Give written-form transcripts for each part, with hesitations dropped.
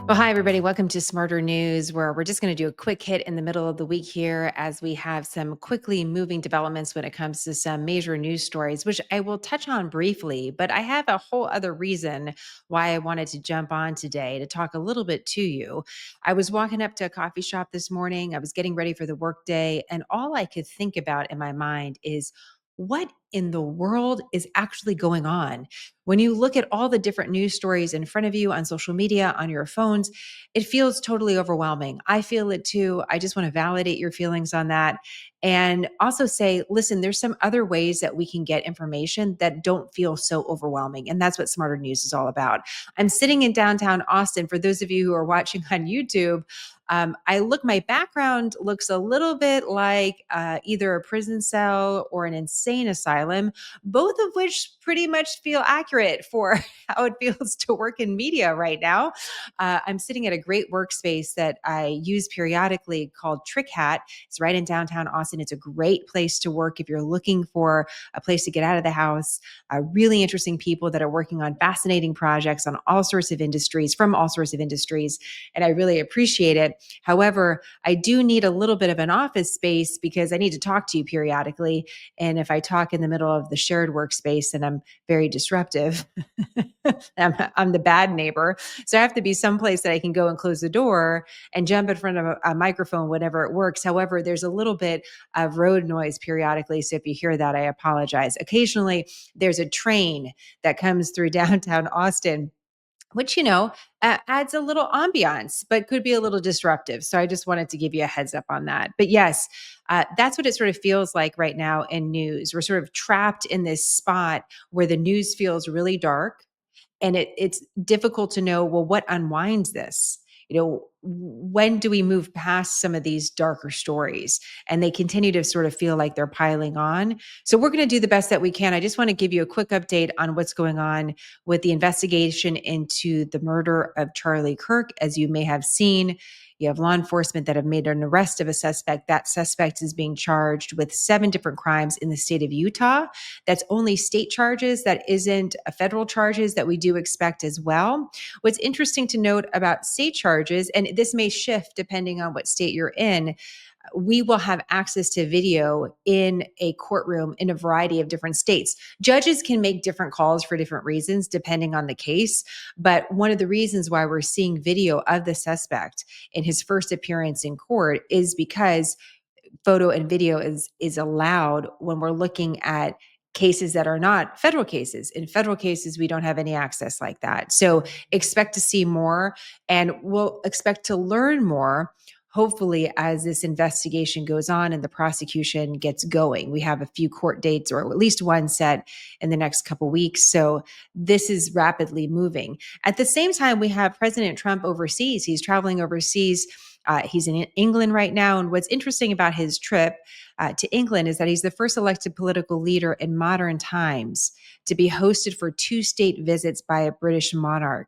Well, hi, everybody. Welcome to Smarter News, where we're just going to do a quick hit in the middle of the week here as we have some quickly moving developments when it comes to some major news stories, which I will touch on briefly. But I have a whole other reason why I wanted to jump on today to talk a little bit to you. I was walking up to a coffee shop this morning. I was getting ready for the workday, and all I could think about in my mind is, what in the world is actually going on? When you look at all the different news stories in front of you on social media, on your phones, it feels totally overwhelming. I feel it too. I just want to validate your feelings on that and also say, listen, there's some other ways that we can get information that don't feel so overwhelming. And that's what Smarter News is all about. I'm sitting in downtown Austin. For those of you who are watching on YouTube, my background looks a little bit like either a prison cell or an insane asylum, both of which pretty much feel accurate for how it feels to work in media right now. I'm sitting at a great workspace that I use periodically called Trick Hat. It's right in downtown Austin. It's a great place to work if you're looking for a place to get out of the house. Really interesting people that are working on fascinating projects on all sorts of industries, from all sorts of industries. And I really appreciate it. However, I do need a little bit of an office space because I need to talk to you periodically. And if I talk in the middle of the shared workspace, then I'm very disruptive. I'm the bad neighbor. So I have to be someplace that I can go and close the door and jump in front of a microphone whenever it works. However, there's a little bit of road noise periodically. So if you hear that, I apologize. Occasionally, there's a train that comes through downtown Austin, which, adds a little ambiance, but could be a little disruptive. So I just wanted to give you a heads up on that. But yes, that's what it sort of feels like right now in news. We're sort of trapped in this spot where the news feels really dark, and it's difficult to know, well, what unwinds this? When do we move past some of these darker stories? And they continue to sort of feel like they're piling on. So we're going to do the best that we can. I just want to give you a quick update on what's going on with the investigation into the murder of Charlie Kirk. As you may have seen, you have law enforcement that have made an arrest of a suspect. That suspect is being charged with 7 different crimes in the state of Utah. That's only state charges. That isn't a federal charges that we do expect as well. What's interesting to note about state charges, and this may shift depending on what state you're in, we will have access to video in a courtroom in a variety of different states. Judges can make different calls for different reasons depending on the case. But one of the reasons why we're seeing video of the suspect in his first appearance in court is because photo and video is allowed when we're looking at cases that are not federal cases. In federal cases, we don't have any access like that. So expect to see more, and we'll expect to learn more, hopefully, as this investigation goes on and the prosecution gets going. We have a few court dates, or at least one set in the next couple weeks. So this is rapidly moving. At the same time, we have President Trump overseas. He's traveling overseas. He's in England right now. And what's interesting about his trip to England is that he's the first elected political leader in modern times to be hosted for 2 state visits by a British monarch.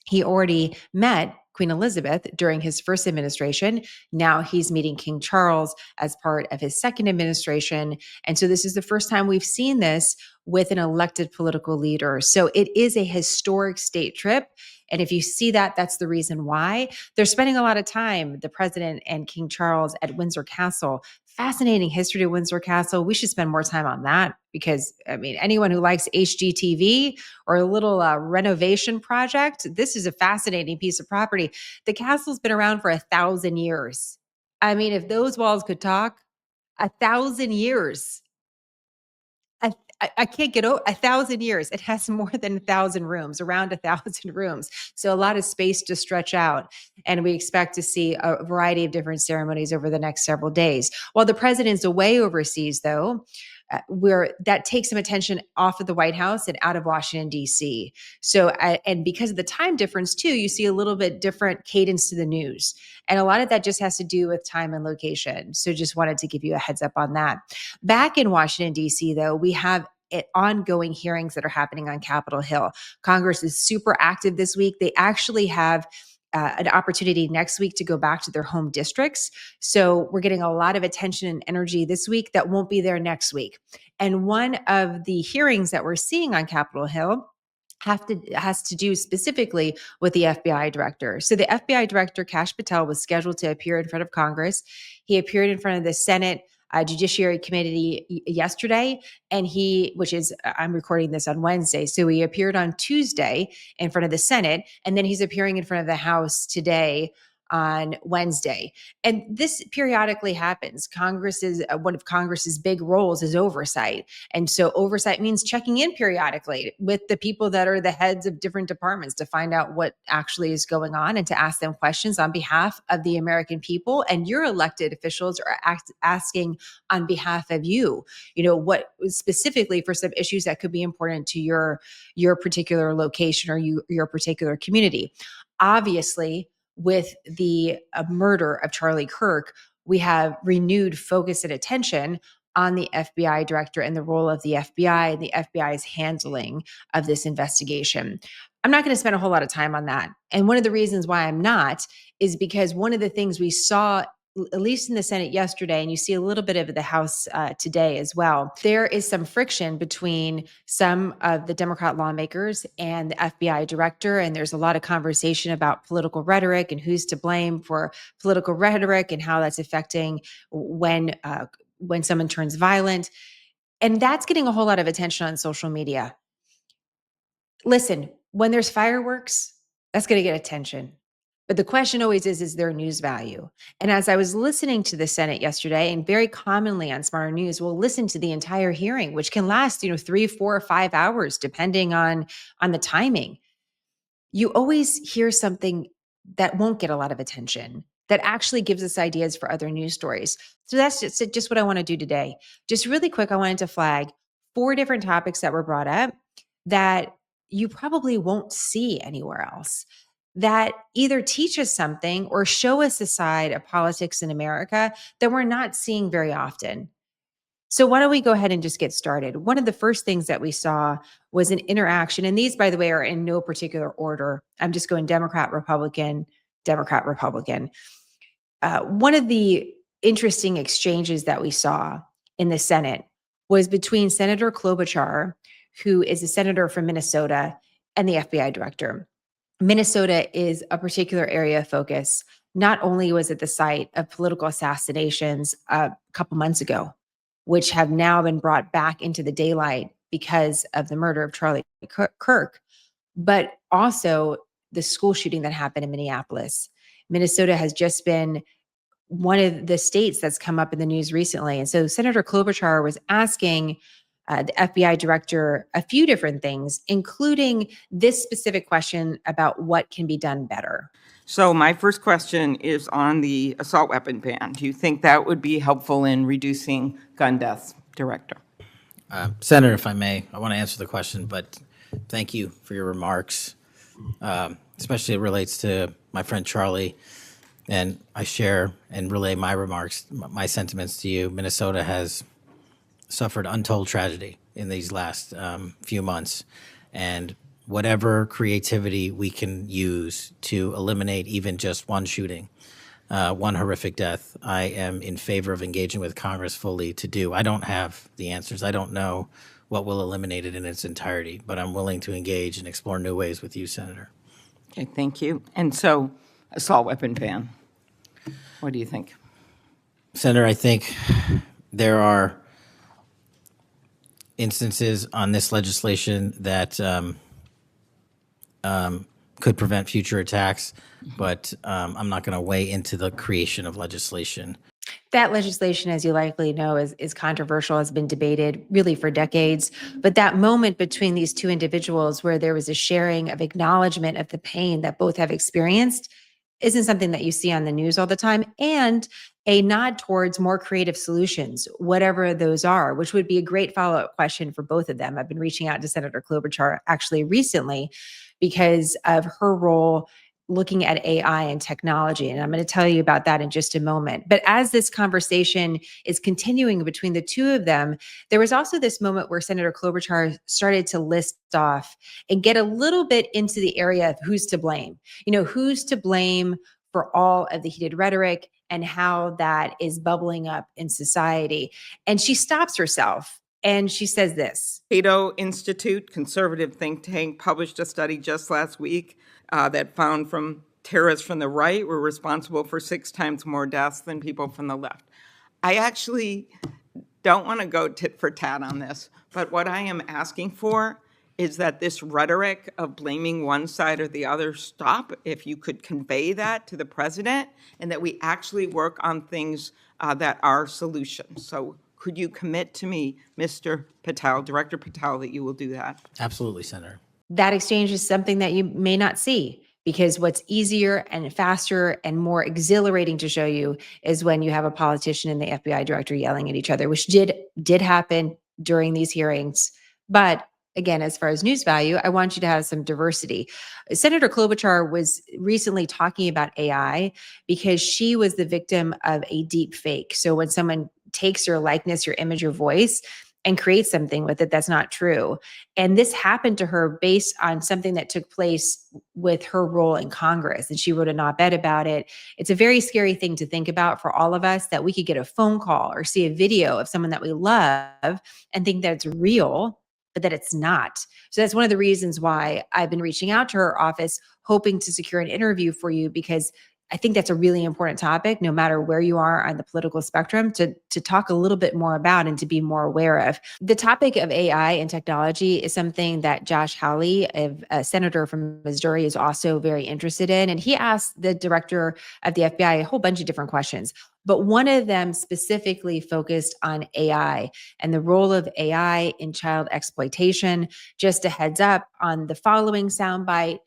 He already met Queen Elizabeth during his first administration. Now he's meeting King Charles as part of his second administration. And so this is the first time we've seen this with an elected political leader. So it is a historic state trip. And if you see that, that's the reason why. They're spending a lot of time, the president and King Charles, at Windsor Castle. Fascinating history to Windsor Castle. We should spend more time on that because, anyone who likes HGTV or a little renovation project, this is a fascinating piece of property. The castle's been around for 1,000 years. If those walls could talk, 1,000 years. I can't get over 1,000 years. It has more than 1,000 rooms, around 1,000 rooms. So a lot of space to stretch out. And we expect to see a variety of different ceremonies over the next several days. While the president's away overseas, though, where that takes some attention off of the White House and out of Washington, D.C. So, and because of the time difference too, you see a little bit different cadence to the news. And a lot of that just has to do with time and location. So just wanted to give you a heads up on that. Back in Washington, D.C., though, we have ongoing hearings that are happening on Capitol Hill. Congress is super active this week. They actually have an opportunity next week to go back to their home districts. So we're getting a lot of attention and energy this week that won't be there next week. And one of the hearings that we're seeing on Capitol Hill has to do specifically with the FBI director. So the FBI director, Kash Patel, was scheduled to appear in front of Congress. He appeared in front of the Senate Judiciary Committee yesterday, and I'm recording this on Wednesday, so he appeared on Tuesday in front of the Senate, and then he's appearing in front of the House today on Wednesday. And this periodically happens. One of Congress's big roles is oversight. And so oversight means checking in periodically with the people that are the heads of different departments to find out what actually is going on and to ask them questions on behalf of the American people. And your elected officials are asking on behalf of you, what specifically for some issues that could be important to your particular location or your particular community. Obviously, with the murder of Charlie Kirk, we have renewed focus and attention on the FBI director and the role of the FBI and the FBI's handling of this investigation. I'm not going to spend a whole lot of time on that. And one of the reasons why I'm not is because one of the things we saw, at least in the Senate yesterday, and you see a little bit of the House today as well, there is some friction between some of the Democrat lawmakers and the FBI director. And there's a lot of conversation about political rhetoric and who's to blame for political rhetoric and how that's affecting when someone turns violent. And that's getting a whole lot of attention on social media. Listen, when there's fireworks, that's going to get attention. But the question always is there news value? And as I was listening to the Senate yesterday, and very commonly on Smarter News, we'll listen to the entire hearing, which can last, 3, 4, or 5 hours, depending on the timing. You always hear something that won't get a lot of attention that actually gives us ideas for other news stories. So that's just what I want to do today. Just really quick, I wanted to flag 4 different topics that were brought up that you probably won't see anywhere else, that either teach us something or show us a side of politics in America that we're not seeing very often. So why don't we go ahead and just get started? One of the first things that we saw was an interaction, and these, by the way, are in no particular order. I'm just going Democrat, Republican, Democrat, Republican. One of the interesting exchanges that we saw in the Senate was between Senator Klobuchar, who is a senator from Minnesota, and the FBI director. Minnesota is a particular area of focus. Not only was it the site of political assassinations a couple months ago, which have now been brought back into the daylight because of the murder of Charlie Kirk, but also the school shooting that happened in Minneapolis. Minnesota has just been one of the states that's come up in the news recently. And so Senator Klobuchar was asking the FBI director a few different things, including this specific question about what can be done better. So my first question is on the assault weapon ban. Do you think that would be helpful in reducing gun deaths, Director? Senator, if I may, I want to answer the question, but thank you for your remarks, especially it relates to my friend Charlie. And I share and relay my remarks, my sentiments to you. Minnesota has suffered untold tragedy in these last few months. And whatever creativity we can use to eliminate even just one shooting, one horrific death, I am in favor of engaging with Congress fully to do. I don't have the answers. I don't know what will eliminate it in its entirety, but I'm willing to engage and explore new ways with you, Senator. Okay, thank you. And so, assault weapon ban. What do you think? Senator, I think there are instances on this legislation that could prevent future attacks, but I'm not going to weigh into the creation of legislation. That legislation, as you likely know, is controversial, has been debated really for decades. But that moment between these two individuals where there was a sharing of acknowledgement of the pain that both have experienced isn't something that you see on the news all the time, and a nod towards more creative solutions, whatever those are, which would be a great follow-up question for both of them. I've been reaching out to Senator Klobuchar actually recently because of her role looking at AI and technology. And I'm going to tell you about that in just a moment. But as this conversation is continuing between the two of them, there was also this moment where Senator Klobuchar started to list off and get a little bit into the area of who's to blame. Who's to blame for all of the heated rhetoric and how that is bubbling up in society. And she stops herself And she says this. Cato Institute, conservative think tank, published a study just last week that found from terrorists from the right were responsible for 6 times more deaths than people from the left. I actually don't want to go tit for tat on this, but what I am asking for is that this rhetoric of blaming one side or the other stop, if you could convey that to the president, and that we actually work on things that are solutions. So could you commit to me, Mr. Patel, Director Patel, that you will do that? Absolutely, Senator. That exchange is something that you may not see, because what's easier and faster and more exhilarating to show you is when you have a politician and the FBI director yelling at each other, which did happen during these hearings. But again, as far as news value, I want you to have some diversity. Senator Klobuchar was recently talking about AI because she was the victim of a deep fake. So when someone takes your likeness, your image, your voice, and creates something with it that's not true. And this happened to her based on something that took place with her role in Congress. And she wrote an op-ed about it. It's a very scary thing to think about for all of us, that we could get a phone call or see a video of someone that we love and think that it's real, but that it's not. So that's one of the reasons why I've been reaching out to her office, hoping to secure an interview for you, because I think that's a really important topic, no matter where you are on the political spectrum, to talk a little bit more about and to be more aware of. The topic of AI and technology is something that Josh Hawley, a senator from Missouri, is also very interested in. And he asked the director of the FBI a whole bunch of different questions. But one of them specifically focused on AI and the role of AI in child exploitation. Just a heads up on the following soundbite.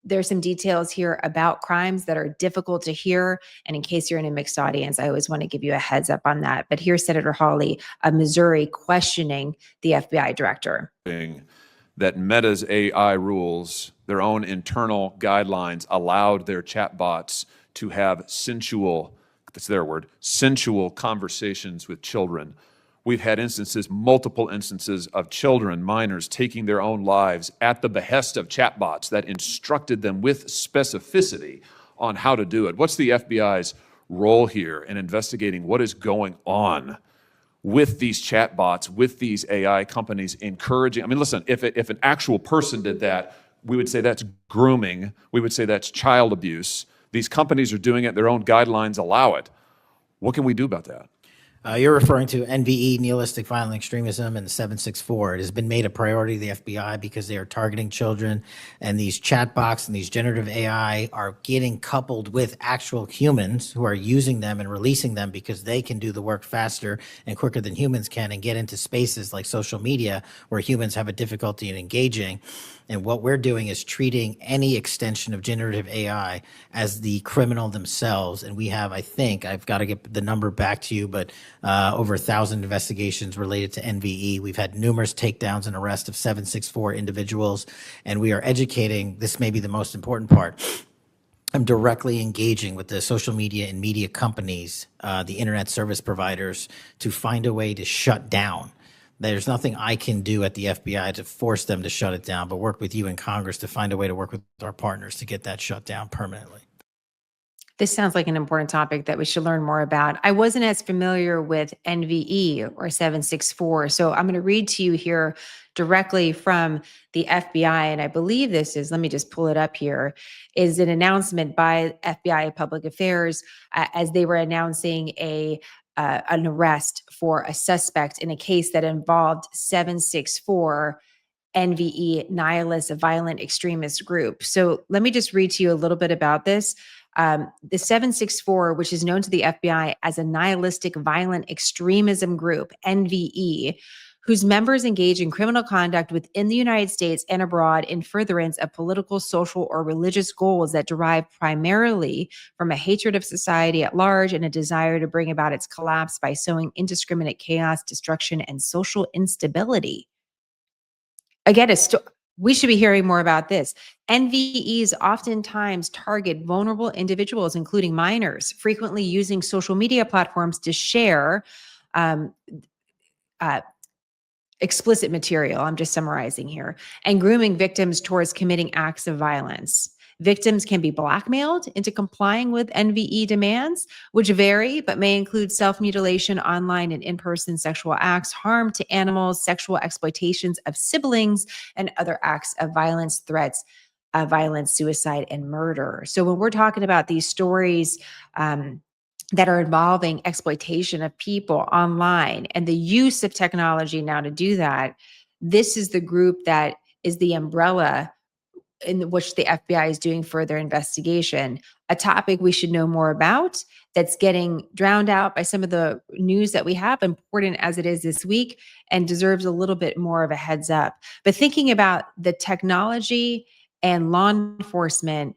There's some details here about crimes that are difficult to hear. And in case you're in a mixed audience, I always want to give you a heads up on that. But here's Senator Hawley of Missouri questioning the FBI director. That Meta's AI rules, their own internal guidelines, allowed their chatbots to have sensual, that's their word, sensual conversations with children. We've had instances, multiple instances of children, minors, taking their own lives at the behest of chatbots that instructed them with specificity on how to do it. What's the FBI's role here in investigating what is going on with these chatbots, with these AI companies encouraging? I mean, listen, if an actual person did that, we would say that's grooming. We would say that's child abuse. These companies are doing it. Their own guidelines allow it. What can we do about that? You're referring to NVE, nihilistic violent extremism, and the 764. It has been made a priority of the FBI because they are targeting children, and these chatbots and these generative AI are getting coupled with actual humans who are using them and releasing them because they can do the work faster and quicker than humans can and get into spaces like social media where humans have a difficulty in engaging. And what we're doing is treating any extension of generative AI as the criminal themselves. And we have, I think, I've got to get the number back to you, but over 1,000 investigations related to NVE. We've had numerous takedowns and arrests of 764 individuals, and we are educating. This may be the most important part. I'm directly engaging with the social media and media companies, the internet service providers, to find a way to shut down. There's nothing I can do at the FBI to force them to shut it down, but work with you in Congress to find a way to work with our partners to get that shut down permanently. This sounds like an important topic that we should learn more about. I wasn't as familiar with NVE or 764, so I'm going to read to you here directly from the FBI, and I believe this is, let me just pull it up here, is an announcement by FBI Public Affairs as they were announcing an arrest for a suspect in a case that involved 764 NVE, nihilist, a violent extremist group. So let me just read to you a little bit about this. The 764, which is known to the FBI as a nihilistic violent extremism group, NVE, whose members engage in criminal conduct within the United States and abroad in furtherance of political, social, or religious goals that derive primarily from a hatred of society at large and a desire to bring about its collapse by sowing indiscriminate chaos, destruction, and social instability. Again, we should be hearing more about this. NVEs oftentimes target vulnerable individuals, including minors, frequently using social media platforms to share explicit material. I'm just summarizing here, and grooming victims towards committing acts of violence. Victims can be blackmailed into complying with NVE demands, which vary but may include self-mutilation, online and in-person sexual acts, harm to animals, sexual exploitations of siblings, and other acts of violence, threats, violence, suicide, and murder. So when we're talking about these stories that are involving exploitation of people online and the use of technology now to do that, this is the group that is the umbrella in which the FBI is doing further investigation, a topic we should know more about that's getting drowned out by some of the news that we have, important as it is this week, and deserves a little bit more of a heads up. But thinking about the technology and law enforcement,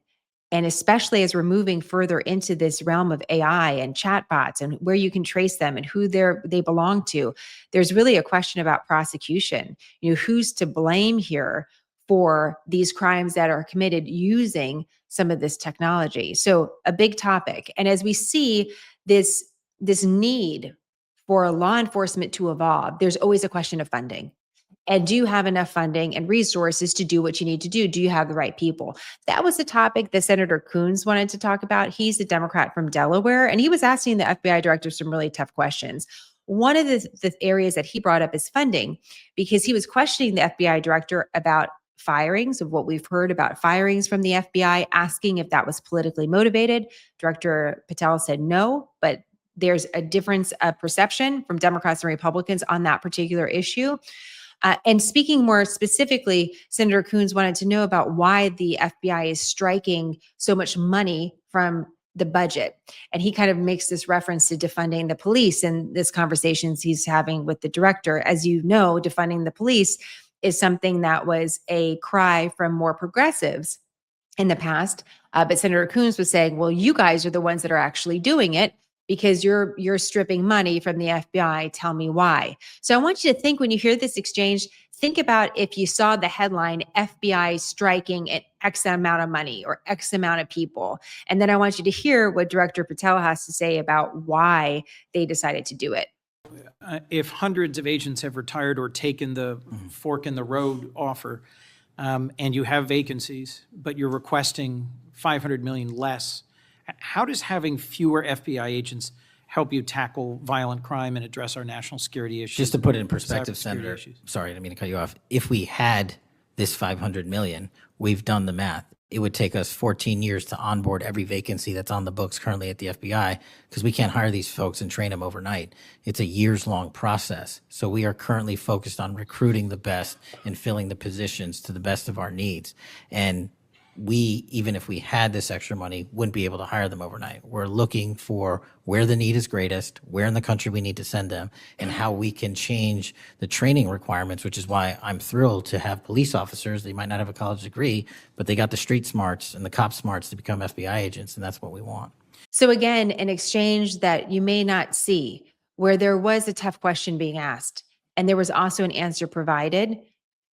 and especially as we're moving further into this realm of AI and chatbots and where you can trace them and who they belong to, there's really a question about prosecution. Who's to blame here for these crimes that are committed using some of this technology? So a big topic. And as we see this need for law enforcement to evolve, there's always a question of funding. And do you have enough funding and resources to do what you need to do? Do you have the right people? That was the topic that Senator Coons wanted to talk about. He's a Democrat from Delaware, and he was asking the FBI director some really tough questions. One of the areas that he brought up is funding, because he was questioning the FBI director about firings, of what we've heard about firings from the FBI, asking if that was politically motivated. Director Patel said no, but there's a difference of perception from Democrats and Republicans on that particular issue. And speaking more specifically, Senator Coons wanted to know about why the FBI is striking so much money from the budget. And he kind of makes this reference to defunding the police and this conversations he's having with the director. As you know, defunding the police is something that was a cry from more progressives in the past. But Senator Coons was saying, well, you guys are the ones that are actually doing it because you're stripping money from the FBI. Tell me why. So I want you to think, when you hear this exchange, think about if you saw the headline, FBI striking at X amount of money or X amount of people. And then I want you to hear what Director Patel has to say about why they decided to do it. If hundreds of agents have retired or taken the fork in the road offer, and you have vacancies, but you're requesting 500 million less, how does having fewer FBI agents help you tackle violent crime and address our national security issues? Just to put it in perspective, cybersecurity Senator, issues? sorry, I didn't mean to cut you off. If we had this 500 million, we've done the math. It would take us 14 years to onboard every vacancy that's on the books currently at the FBI, because we can't hire these folks and train them overnight. It's a years-long process. So we are currently focused on recruiting the best and filling the positions to the best of our needs. And we, even if we had this extra money, wouldn't be able to hire them overnight. We're looking for where the need is greatest, where in the country we need to send them, and how we can change the training requirements, which is why I'm thrilled to have police officers. They might not have a college degree, but they got the street smarts and the cop smarts to become FBI agents, and that's what we want. So again, an exchange that you may not see, where there was a tough question being asked, and there was also an answer provided,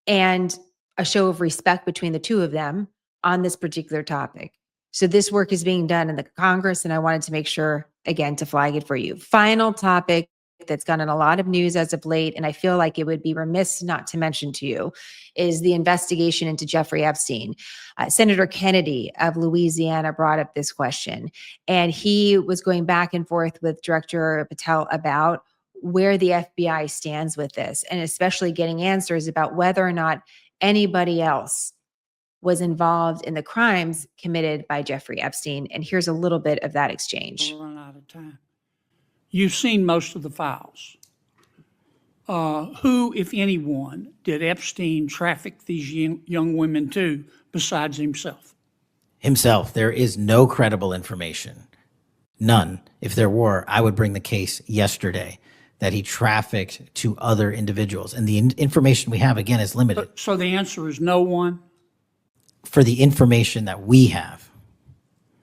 and a show of respect between the two of them on this particular topic. So this work is being done in the Congress, and I wanted to make sure, again, to flag it for you. Final topic that's gotten a lot of news as of late, and I feel like it would be remiss not to mention to you, is the investigation into Jeffrey Epstein. Senator Kennedy of Louisiana brought up this question, and he was going back and forth with Director Patel about where the FBI stands with this, and especially getting answers about whether or not anybody else was involved in the crimes committed by Jeffrey Epstein. And here's a little bit of that exchange. We'll run out of time. You've seen most of the files. Who, if anyone, did Epstein traffic these young women to besides himself? Himself. There is no credible information. None. If there were, I would bring the case yesterday that he trafficked to other individuals. And the information we have, again, is limited. So the answer is no one For the information that we have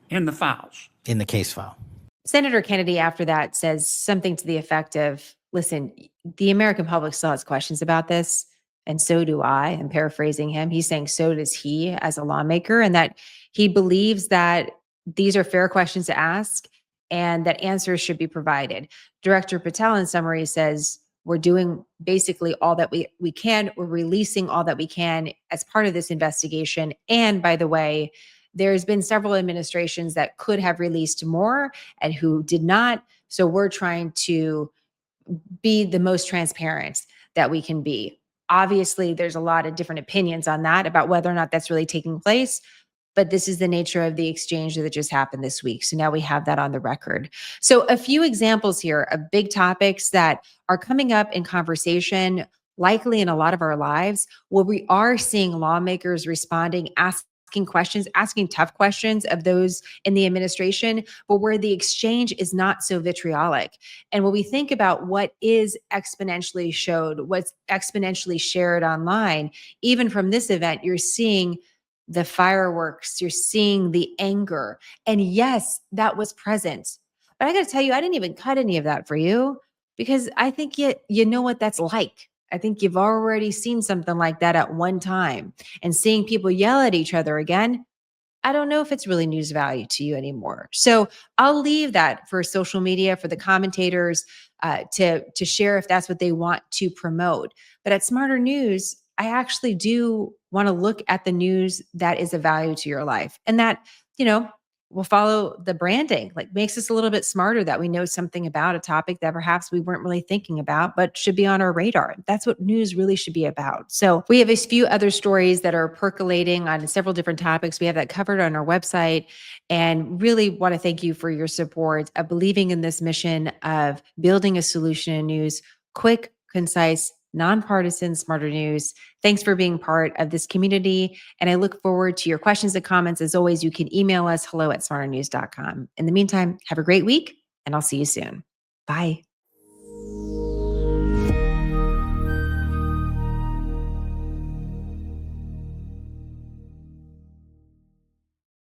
in the files. in the case file. Senator Kennedy, after that, says something to the effect of, listen, the American public still has questions about this, and so do I. I'm paraphrasing him. He's saying so does he as a lawmaker, and that he believes that these are fair questions to ask and that answers should be provided. Director Patel, in summary, says we're doing basically all that we can. We're releasing all that we can as part of this investigation. And by the way, there's been several administrations that could have released more and who did not. So we're trying to be the most transparent that we can be. Obviously, there's a lot of different opinions on that about whether or not that's really taking place. But this is the nature of the exchange that just happened this week. So now we have that on the record. So, a few examples here of big topics that are coming up in conversation, likely in a lot of our lives, where we are seeing lawmakers responding, asking questions, asking tough questions of those in the administration, but where the exchange is not so vitriolic. And when we think about what is exponentially showed, what's exponentially shared online, even from this event, you're seeing the fireworks, you're seeing the anger. And yes, that was present. But I got to tell you, I didn't even cut any of that for you because I think you know what that's like. I think you've already seen something like that at one time, and seeing people yell at each other again, I don't know if it's really news value to you anymore. So I'll leave that for social media, for the commentators to share if that's what they want to promote. But at Smarter News, I actually do want to look at the news that is of value to your life, and that, you know, will follow the branding, like makes us a little bit smarter, that we know something about a topic that perhaps we weren't really thinking about, but should be on our radar. That's what news really should be about. So we have a few other stories that are percolating on several different topics. We have that covered on our website, and really want to thank you for your support of believing in this mission of building a solution in news, quick, concise, nonpartisan, Smarter News. Thanks for being part of this community. And I look forward to your questions and comments. As always, you can email us hello@smarternews.com. In the meantime, have a great week, and I'll see you soon. Bye.